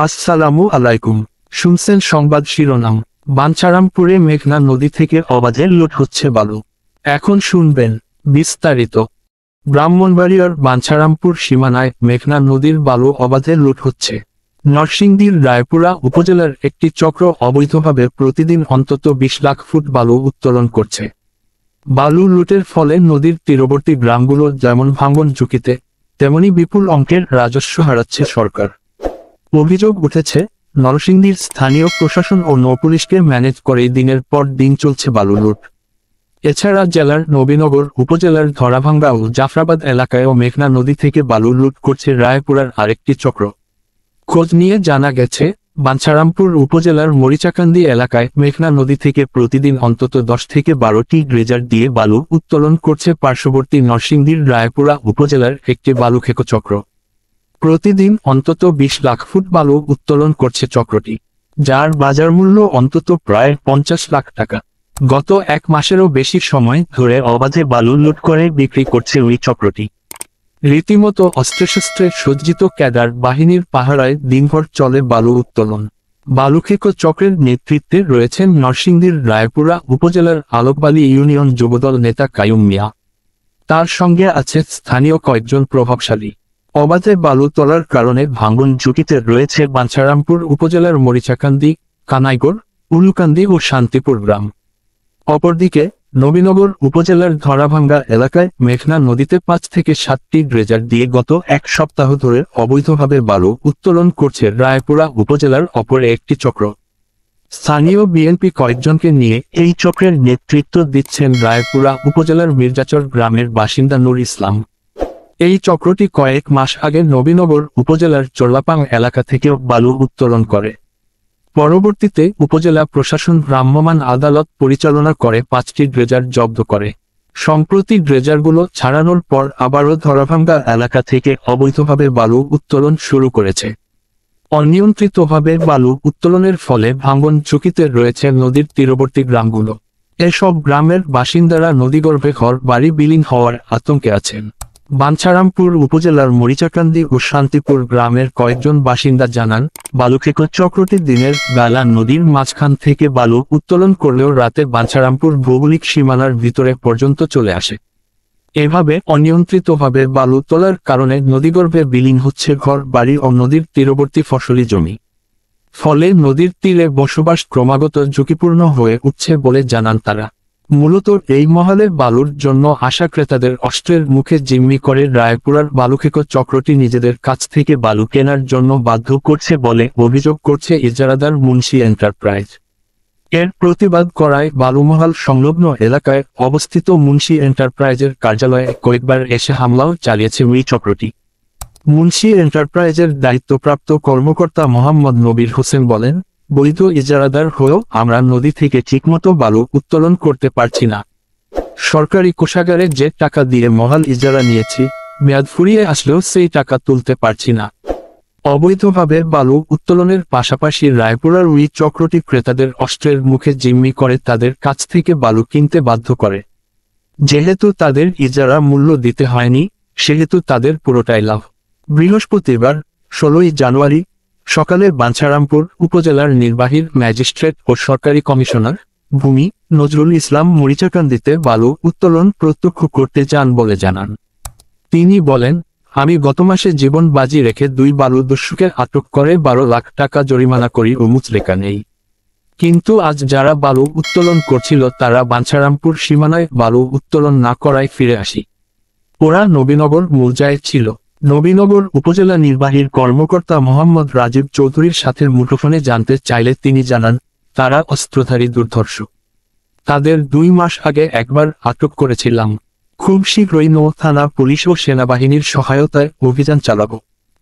আসসালামু আলাইকুম। শুনছেন সংবাদ শিরোনাম। বাঞ্ছারামপুরে মেঘনা নদী থেকে অবাধে লুট হচ্ছে বালু। এখন শুনবেন বিস্তারিত। ব্রাহ্মণবাড়িয়ার বাঞ্ছারামপুর সীমানায় মেঘনা নদীর বালু অবাধে লুট হচ্ছে। নরসিংদীর রায়পুরা উপজেলার একটি চক্র অবৈধভাবে প্রতিদিন অন্তত 20 লাখ ফুট বালু উত্তোলন করছে। বালু লুটের ফলে নদীর তীরবর্তী গ্রামগুলো যেমন ভাঙন ঝুঁকিতে, তেমনি বিপুল অঙ্কের রাজস্ব হারাচ্ছে সরকার। অভিযোগ উঠেছে, নরসিংদীর স্থানীয় প্রশাসন ও নৌপুলিশকে ম্যানেজ করে দিনের পর দিন চলছে বালু লুট। এছাড়া জেলার নবীনগর উপজেলার ধরাভাঙ্গা ও জাফরাবাদ এলাকায়ও মেঘনা নদী থেকে বালু লুট করছে রায়পুরার আরেকটি চক্র। খোঁজ নিয়ে জানা গেছে, বাঞ্ছারামপুর উপজেলার মরিচাকান্দি এলাকায় মেঘনা নদী থেকে প্রতিদিন অন্তত 10 থেকে 12টি ড্রেজার দিয়ে বালু উত্তোলন করছে পার্শ্ববর্তী নরসিংদীর রায়পুরা উপজেলার একটি বালুখেকো চক্র। প্রতিদিন অন্তত 20 লাখ ফুট বালু উত্তোলন করছে চক্রটি, যার বাজার মূল্য অন্তত প্রায় 50 লাখ টাকা। গত 1 মাসেরও বেশি সময় ধরে অবাধে বালু লুট করে বিক্রি করছে ওই চক্রটি। রীতিমতো অস্ত্রশস্ত্রে সজ্জিত ক্যাডার বাহিনীর পাহারায় দিনভর চলে বালু উত্তোলন। বালুখেকো চক্রের নেতৃত্বে রয়েছেন নরসিংদীর রায়পুরা উপজেলার আলোকবালী ইউনিয়ন যুবদল নেতা কায়ুম মিয়া। তার সঙ্গে আছে স্থানীয় কয়েকজন প্রভাবশালী। অবাধে বালু তোলার কারণে ভাঙন ঝুঁকিতে রয়েছে বাঞ্ছারামপুর উপজেলার মরিচাকান্দি, কানাইগড়, উলুকান্দি ও শান্তিপুর গ্রাম। অপরদিকে নবীনগর উপজেলার ধরাভাঙ্গা এলাকায় মেঘনা নদীতে 5 থেকে 7টি ড্রেজার দিয়ে গত 1 সপ্তাহ ধরে অবৈধভাবে বালু উত্তোলন করছে রায়পুরা উপজেলার অপর একটি চক্র। স্থানীয় বিএনপি কয়েকজনকে নিয়ে এই চক্রের নেতৃত্ব দিচ্ছেন রায়পুরা উপজেলার মির্জাচর গ্রামের বাসিন্দা নূর ইসলাম। এই চক্রটি কয়েক মাস আগে নবীনগর উপজেলার চোরলাপাং এলাকা থেকেও বালু উত্তোলন করে। পরবর্তীতে উপজেলা প্রশাসন ভ্রাম্যমাণ আদালত পরিচালনা করে 5টি ড্রেজার জব্দ করে। সম্প্রতি ড্রেজারগুলো ছাড়ানোর পর আবারও ধরাভাঙ্গা এলাকা থেকে অবৈধভাবে বালু উত্তোলন শুরু করেছে। অনিয়ন্ত্রিতভাবে বালু উত্তোলনের ফলে ভাঙন ঝুঁকিতে রয়েছে নদীর তীরবর্তী গ্রামগুলো। এসব গ্রামের বাসিন্দারা নদীগর্ভে ঘর বাড়ি বিলীন হওয়ার আতঙ্কে আছেন। বাঞ্ছারামপুর উপজেলার মরিচাকান্দি ও শান্তিপুর গ্রামের কয়েকজন বাসিন্দা জানান, বালুখেকো চক্রটি দিনের বেলা নদীর মাঝখান থেকে বালু উত্তোলন করলেও রাতে বাঞ্ছারামপুর ভৌগোলিক সীমানার ভিতরে পর্যন্ত চলে আসে। এভাবে অনিয়ন্ত্রিতভাবে বালু তোলার কারণে নদীগর্ভে বিলীন হচ্ছে ঘর বাড়ি ও নদীর তীরবর্তী ফসলি জমি। ফলে নদীর তীরে বসবাস ক্রমাগত ঝুঁকিপূর্ণ হয়ে উঠছে বলে জানান তারা। মূলত এই মহলে বালুর জন্য আসা ক্রেতাদের অস্ত্রের মুখে জিম্মি করে রায়পুরার বালুখেকো চক্রটি নিজেদের কাছ থেকে বালু কেনার জন্য বাধ্য করছে বলে অভিযোগ করছে ইজারাদার মুন্সি এন্টারপ্রাইজ। এর প্রতিবাদ করায় বালুমহাল সংলগ্ন এলাকায় অবস্থিত মুন্সি এন্টারপ্রাইজের কার্যালয়ে কয়েকবার এসে হামলাও চালিয়েছে ওই চক্রটি। মুন্সি এন্টারপ্রাইজের দায়িত্বপ্রাপ্ত কর্মকর্তা মোহাম্মদ নবীর হোসেন বলেন, বৈধ ইজারাদার হয়েও আমরা নদী থেকে ঠিকমতো বালু উত্তোলন করতে পারছি না। সরকারি কোষাগারে যে টাকা দিয়ে মহাল ইজারা নিয়েছি, মেয়াদ ফুরিয়ে আসলেও সেই টাকা তুলতে পারছি না। অবৈধভাবে বালু উত্তোলনের পাশাপাশি রায়পুরার ওই চক্রটি ক্রেতাদের অস্ত্রের মুখে জিম্মি করে তাদের কাছ থেকে বালু কিনতে বাধ্য করে। যেহেতু তাদের ইজারা মূল্য দিতে হয়নি, সেহেতু তাদের পুরোটাই লাভ। বৃহস্পতিবার 16 জানুয়ারি সকালে বাঞ্ছারামপুর উপজেলার নির্বাহী ম্যাজিস্ট্রেট ও সরকারি কমিশনার ভূমি নজরুল ইসলাম মরিচাকান্দিতে বালু উত্তোলন প্রত্যক্ষ করতে যান বলে জানান। তিনি বলেন, আমি গত মাসে জীবন বাজি রেখে 2 বালু দস্যুকে আটক করে 12 লাখ টাকা জরিমানা করি ও মুচলেকা নেই। কিন্তু আজ যারা বালু উত্তোলন করছিল তারা বাঞ্ছারামপুর সীমানায় বালু উত্তোলন না করায় ফিরে আসি। ওরা নবীনগর মৌজায় ছিল। নবীনগর উপজেলা নির্বাহীর কর্মকর্তা মোহাম্মদ রাজীব চৌধুরীর সাথে মুঠোফোনে জানতে চাইলে তিনি জানান, তারা অস্ত্রধারী দুর্ধর্ষ। তাদের 2 মাস আগে একবার আটক করেছিলাম। খুব শীঘ্রই নৌ থানা পুলিশ ও সেনাবাহিনীর সহায়তায় অভিযান চালাব।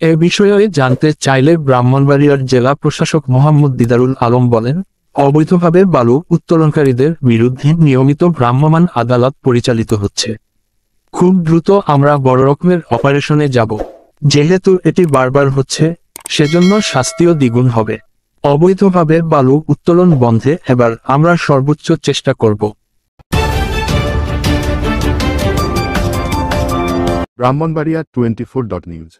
এ বিষয়ে জানতে চাইলে ব্রাহ্মণবাড়িয়ার জেলা প্রশাসক মোহাম্মদ দিদারুল আলম বলেন, অবৈধভাবে বালু উত্তোলনকারীদের বিরুদ্ধে নিয়মিত ভ্রাম্যমাণ আদালত পরিচালিত হচ্ছে। খুব দ্রুত আমরা বড় রকমের অপারেশনে যাব। যেহেতু এটি বারবার হচ্ছে, সেজন্য শাস্তিও দ্বিগুণ হবে। অবৈধভাবে বালু উত্তোলন বন্ধে এবার আমরা সর্বোচ্চ চেষ্টা করব। ব্রাহ্মণবাড়িয়া 24.নিউজ।